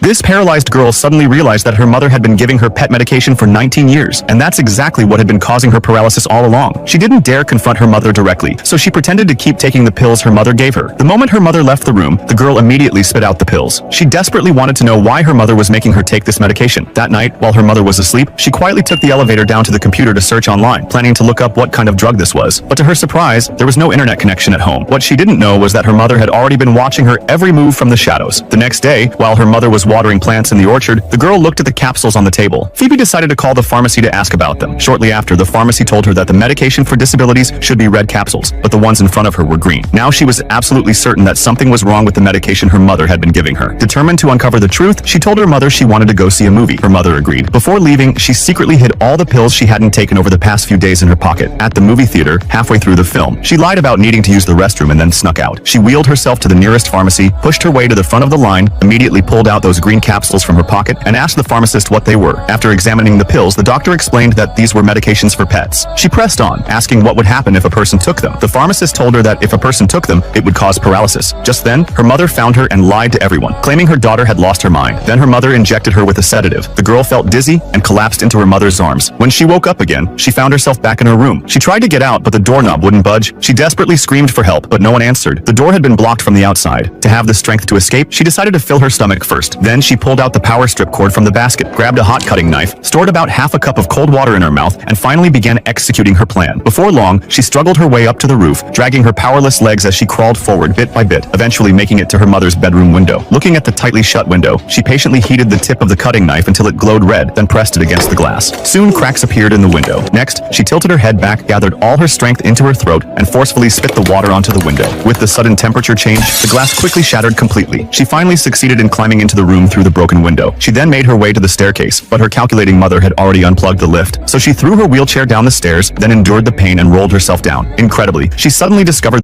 This paralyzed girl suddenly realized that her mother had been giving her pet medication for 19 years, and that's exactly what had been causing her paralysis all along. She didn't dare confront her mother directly, so she pretended to keep taking the pills her mother gave her. The moment her mother left the room, the girl immediately spit out the pills. She desperately wanted to know why her mother was making her take this medication. That night, while her mother was asleep, she quietly took the elevator down to the computer to search online, planning to look up what kind of drug this was. But to her surprise, there was no internet connection at home. What she didn't know was that her mother had already been watching her every move from the shadows. The next day, while her mother was watering plants in the orchard, the girl looked at the capsules on the table. Phoebe decided to call the pharmacy to ask about them. Shortly after, the pharmacy told her that the medication for disabilities should be red capsules, but the ones in front of her were green. Now she was absolutely certain that something was wrong with the medication her mother had been giving her. Determined to uncover the truth, she told her mother she wanted to go see a movie. Her mother agreed. Before leaving, she secretly hid all the pills she hadn't taken over the past few days in her pocket. At the movie theater, halfway through the film, she lied about needing to use the restroom and then snuck out. She wheeled herself to the nearest pharmacy, pushed her way to the front of the line, immediately pulled out those green capsules from her pocket, and asked the pharmacist what they were. After examining the pills, the doctor explained that these were medications for pets. She pressed on, asking what would happen if a person took them. The pharmacist told her that if a person took them, it would cause paralysis. Just then, her mother found her and lied to everyone, claiming her daughter had lost her mind. Then her mother injected her with a sedative. The girl felt dizzy and collapsed into her mother's arms. When she woke up again, she found herself back in her room. She tried to get out, but the doorknob wouldn't budge. She desperately screamed for help, but no one answered. The door had been blocked from the outside. To have the strength to escape, she decided to fill her stomach first. Then she pulled out the power strip cord from the basket, grabbed a hot cutting knife, stored about half a cup of cold water in her mouth, and finally began executing her plan. Before long, she struggled her way up to the roof, dragging her powerless legs as she crawled forward bit by bit, eventually making it to her mother's bedroom window. Looking at the tightly shut window, she patiently heated the tip of the cutting knife until it glowed red, then pressed it against the glass. Soon cracks appeared in the window. Next, she tilted her head back, gathered all her strength into her throat, and forcefully spit the water onto the window. With the sudden temperature change, the glass quickly shattered completely. She finally succeeded in climbing into the room through the broken window. She then made her way to the staircase, but her calculating mother had already unplugged the lift, so she threw her wheelchair down the stairs, then endured the pain and rolled herself down. Incredibly, she suddenly discovered